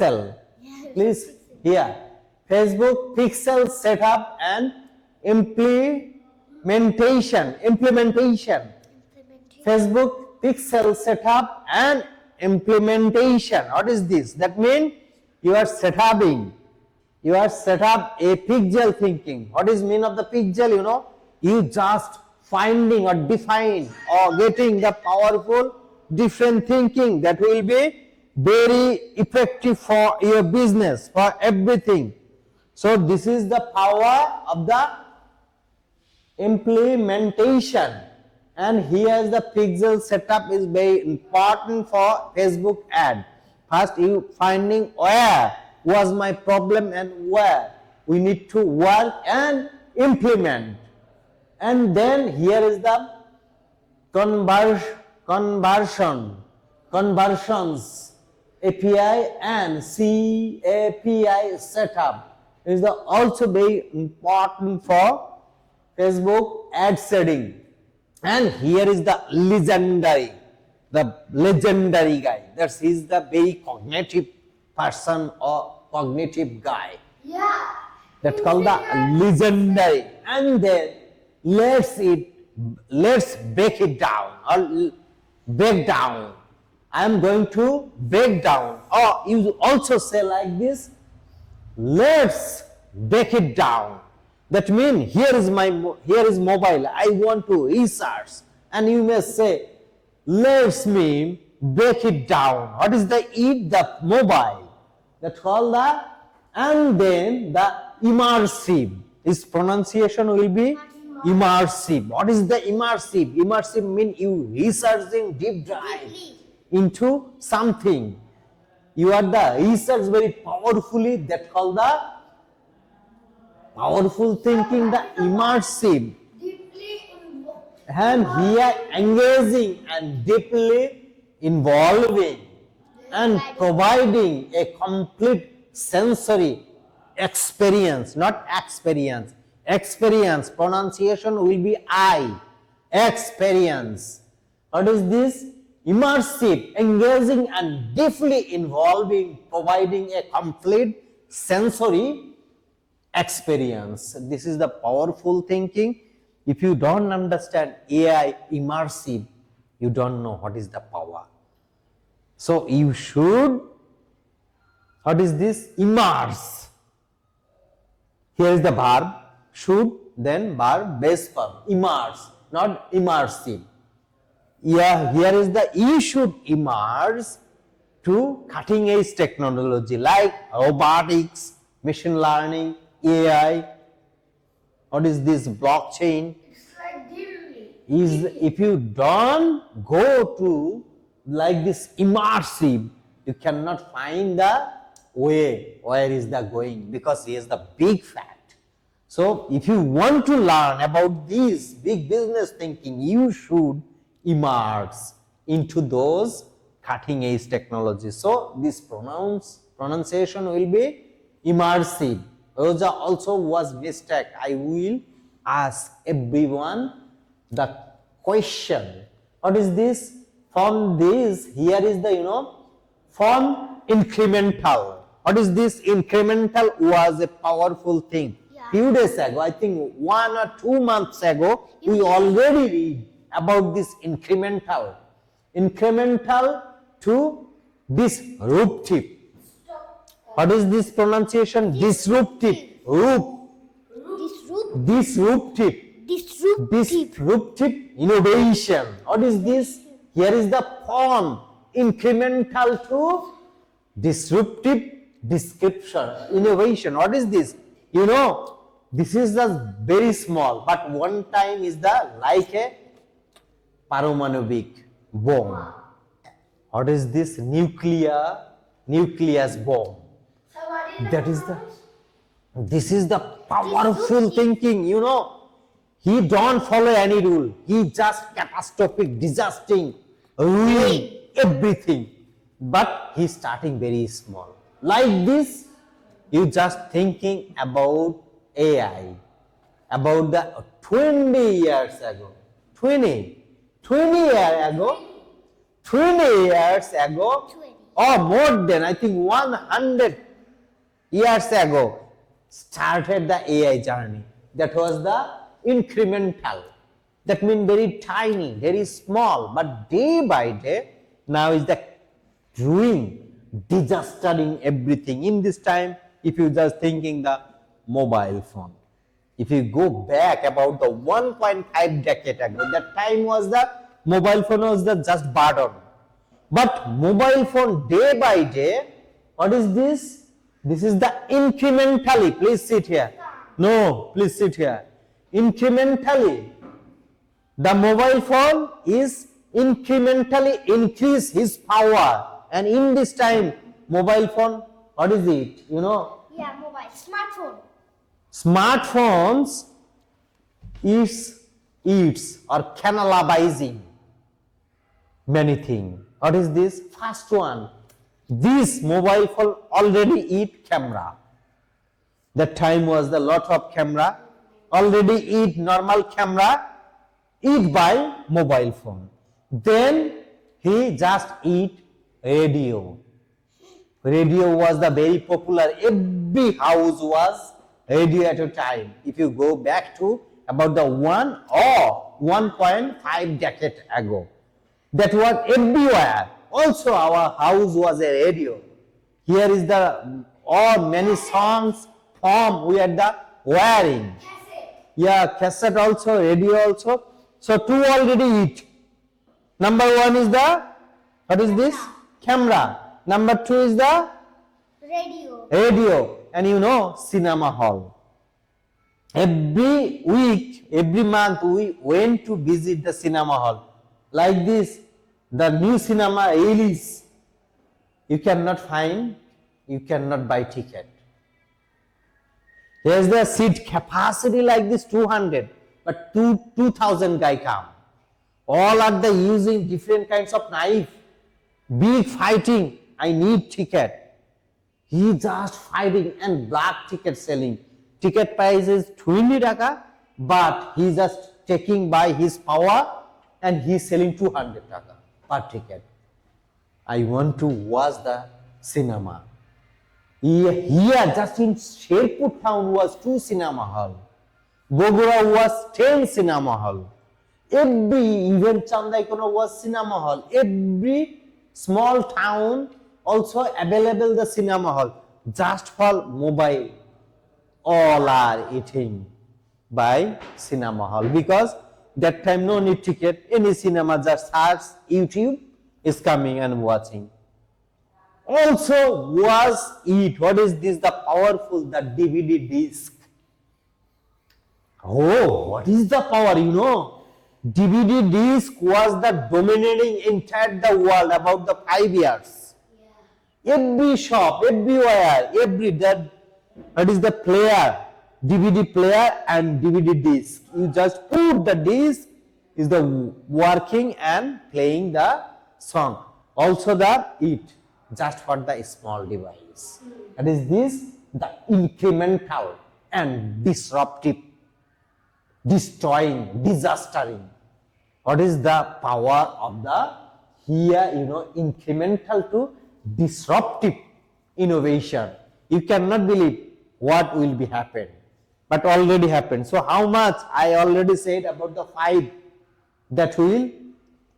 Pixel. Please here. Facebook Pixel setup and implementation. Facebook Pixel setup and implementation. What is this? That means you are set up a pixel thinking. What is mean of the pixel? You know, you just finding or define or getting the powerful different thinking that will be very effective for your business, for everything. So this is the power of the implementation. And here the pixel setup is very important for Facebook ad. First you finding where was my problem and where we need to work and implement. And then here is the conversions API and CAPI setup is also very important for Facebook ad setting. And here is the legendary guy. That is the very cognitive person or cognitive guy. Yeah. That's called the legendary. And then let's break it down or break down. I am going to break down, or you also say like this, let's break it down. That means here is mobile, I want to research, and you may say, let's me break it down. What is the mobile? That's called the, and then the immersive. Its pronunciation will be immersive. What is the immersive? Immersive means you researching deep dive into something. You are the research very powerfully. That called the powerful thinking, the immersive. And here engaging and deeply involving and providing a complete sensory experience, not experience. Experience, pronunciation will be I. Experience. What is this? Immersive, engaging and deeply involving, providing a complete sensory experience. This is the powerful thinking. If you don't understand AI, immersive, you don't know what is the power. So you should, what is this? Immerse. Here is the verb, should, then verb, base verb, immerse, not immersive. Yeah, here is the, you should immerse to cutting edge technology like robotics, machine learning, AI. What is this? Blockchain. It's like deeply. If you don't go to like this immersive, you cannot find the way where is the going, because he is the big fact. So if you want to learn about this big business thinking, you should immerse into those cutting edge technologies. So this pronunciation will be immersive. Roja also was mistake. I will ask everyone the question. What is this? From this, here is the, from incremental. What is this? Incremental was a powerful thing. Yeah. Few days ago, I think 1 or 2 months ago, we already read about this incremental. Incremental to disruptive. What is this pronunciation? Disruptive. Disruptive. Disruptive innovation. What is this? Here is the form. Incremental to disruptive description. Innovation. What is this? This is just very small, but one time is the like a paramagnetic bomb. What is this? Nucleus bomb. That is this is the powerful thinking, He don't follow any rule. He just catastrophic, disaster, ruining everything. But he's starting very small. Like this, you just thinking about AI, about the 20 years ago. 20 years ago, or more than, I think, 100 years ago, started the AI journey. That was the incremental. That means very tiny, very small, but day by day, now is the doing, disastering everything. In this time, if you just thinking the mobile phone, if you go back about the 1.5 decade ago, that time was the mobile phone was the just button. But mobile phone day by day, what is this? This is the incrementally. Please sit here. No, please sit here. Incrementally, the mobile phone is incrementally increase his power. And in this time, mobile phone, what is it? You know? Yeah, mobile, smartphone. Smartphones eats or cannibalizing many things. What is this? First one, this mobile phone already eat camera. That time was the lot of camera, already eat normal camera, eat by mobile phone. Then he just eat radio. Radio was the very popular. Every house was radio at a time. If you go back to about the 1 or 1.5 decade ago, that was everywhere. Also our house was a radio. Here is the all many songs from we had the wiring. Cassette. Yeah, cassette also, radio also. So two already eat. Number one is the, what is this? Camera. Number two is the Radio. radio. And you know, cinema hall. Every week, every month we went to visit the cinema hall. Like this, the new cinema release. You cannot find, you cannot buy ticket. Here's the seat capacity like this 200, but 2,000 guy come. All are the using different kinds of knife. Big fighting, I need ticket. He just fighting and black ticket selling. Ticket price is 20 taka, but he just taking by his power and he selling 200 taka per ticket. I want to watch the cinema. Here just in Sherpur town was 2 cinema hall. Bogura was 10 cinema hall. Every even Chandaikono was cinema hall. Every small town also available the cinema hall. Just for mobile, all are eating by cinema hall because that time no need ticket. Any cinema just search YouTube is coming and watching. Also was it. What is this? The powerful, the DVD disc. Oh, what is the power? You know, DVD disc was the dominating entire the world about the 5 years. Yeah. Every shop, everywhere, that is the player, DVD player and DVD disc. You just put the disc is the working and playing the song. Also the it just for the small device. That is this the incremental and disruptive, destroying, disastering. What is the power of the here, you know, incremental to disruptive innovation. You cannot believe what will be happen, but already happened. So how much I already said about the 5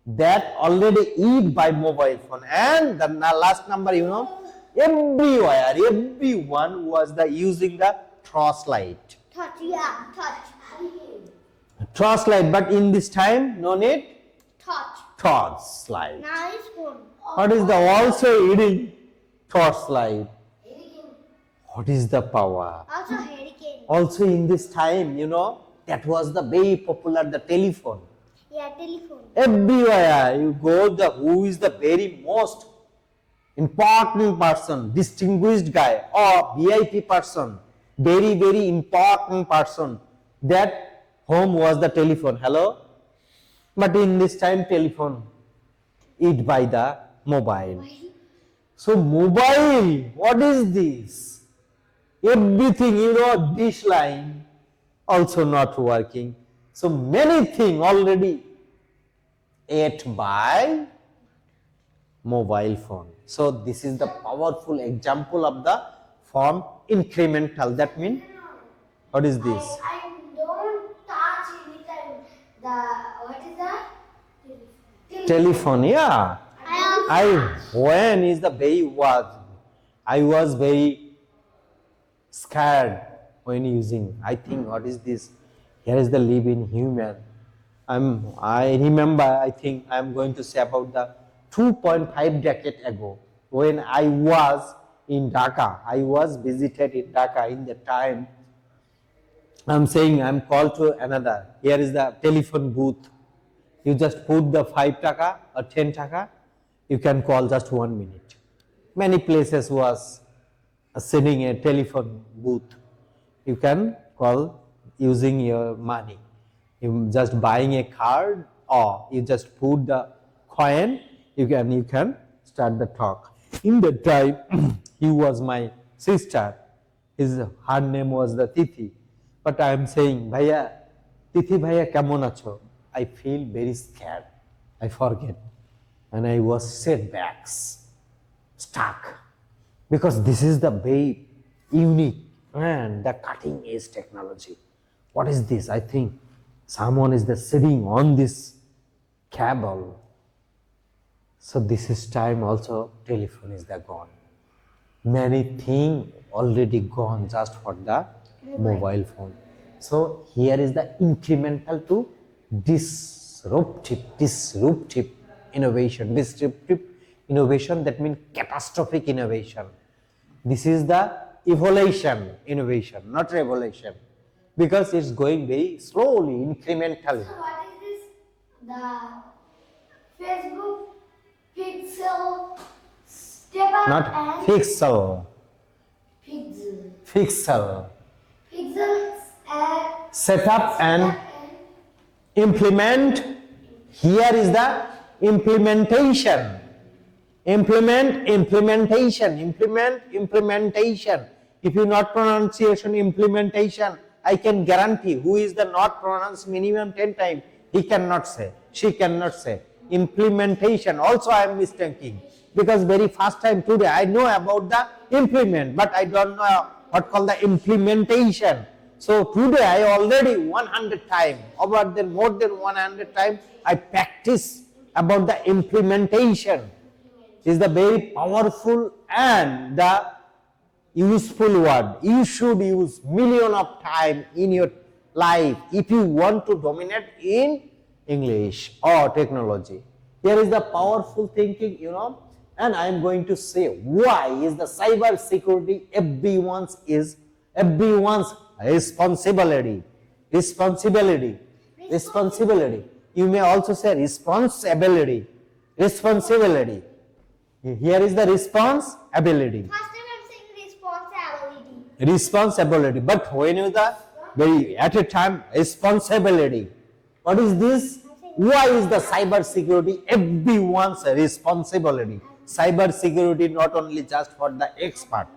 that already eat by mobile phone, and the last number, you know, everywhere, everyone was the using the torchlight. Touch, yeah, touch. Torchlight, but in this time, no need Touch. torchlight. Now it's phone. What is the also eating torchlight? What is the power? Also hurricane. Also in this time, you know, that was the very popular, the telephone. Yeah, telephone. Everywhere you go, the who is the very most important person, distinguished guy or VIP person, very, very important person, that home was the telephone. Hello? But in this time, telephone eat by the mobile. So mobile, what is this? Everything, you know, dish line also not working. So many things already ate by mobile phone. So this is the powerful example of the form incremental. That means, what is this? I don't touch anytime. The what is that? Telephone, yeah. When is the very was, I was very scared when using. I think, what is this? Here is the living human. I remember, I think I'm going to say about the 2.5 decade ago when I was in Dhaka. I was visited in Dhaka in the time. I'm saying I'm called to another. Here is the telephone booth. You just put the 5 taka or 10 taka. You can call just 1 minute. Many places was sending a telephone booth. You can call using your money. You just buying a card or you just put the coin. You can start the talk. In that time, he was my sister. Her name was the Tithi. But I am saying, Bhaiya, Tithi Bhaiya, kemon acho? I feel very scared. I forget. And I was setbacks, stuck. Because this is the very unique and the cutting edge technology. What is this? I think someone is sitting on this cable. So this is time also telephone is gone. Many things already gone just for the mobile phone. So here is the incremental to disruptive innovation. Disruptive innovation, that means catastrophic innovation. This is the evolution innovation, not revolution, because it's going very slowly, incrementally. So what is this? The Facebook pixel step up Not and pixel, pixel. pixel. Pixels and Set up and implement. Here is the implementation. Implementation. If you not pronunciation implementation, I can guarantee who is the not pronounced minimum 10 times, he cannot say, she cannot say. Implementation also I am mistaking, because very first time today I know about the implement, but I don't know what called the implementation. So today I already 100 times, more than 100 times I practice about the implementation. Is the very powerful and the useful word. You should use million of time in your life if you want to dominate in English or technology. Here is the powerful thinking, and I am going to say why is the cyber security everyone's responsibility. You may also say responsibility. Here is the responsibility. First time I'm saying responsibility. Responsibility. But when you at a time responsibility. What is this? Why is the cyber security everyone's responsibility? Cyber security not only just for the expert.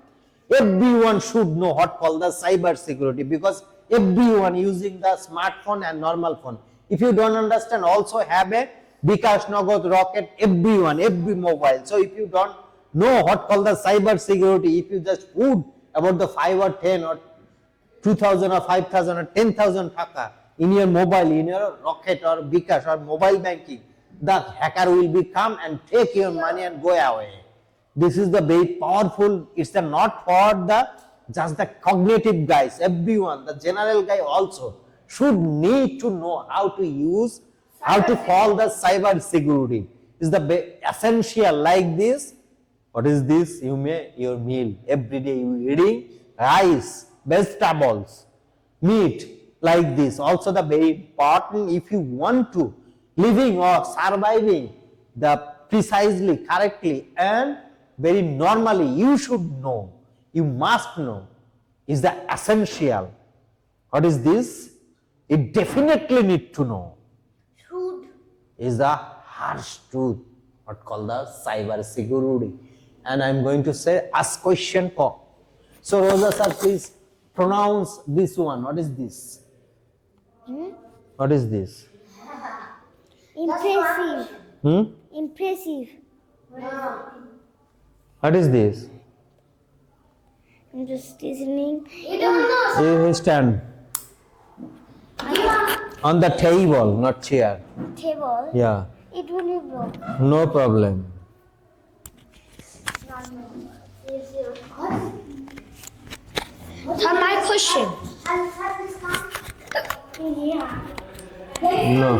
Everyone should know what called the cyber security, because everyone using the smartphone and normal phone. If you don't understand, also have a Bikash Nagad Rocket, everyone, every mobile. So if you don't know what called the cyber security, if you just put about the 5 or 10 or 2,000 or 5,000 or 10,000 taka in your mobile, in your Rocket or Bikash or mobile banking, the hacker will be come and take your money and go away. This is the very powerful. It's not for the just the cognitive guys. Everyone, the general guy also should need to know how to use, how to follow the cyber security. Is the essential like this. What is this? You may your meal every day you eating rice, vegetables, meat like this. Also the very important, if you want to living or surviving the precisely, correctly and very normally, you should know, you must know, is the essential. What is this? You definitely need to know. Should. Is the harsh truth, what called the cyber security. And I am going to say, ask question for. So Rosa sir, please pronounce this one. What is this? What is this? Impressive. Hmm? Impressive. No. What is this? I'm just listening. You don't know. You stand on the table, not chair. Table. Yeah, It will be broke. no problem. Not me. What? Tell my question. I'll have this come. Yeah. No.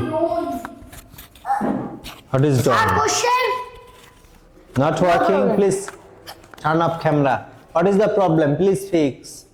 What is My done? question. Not working? Please turn off camera. What is the problem? Please fix.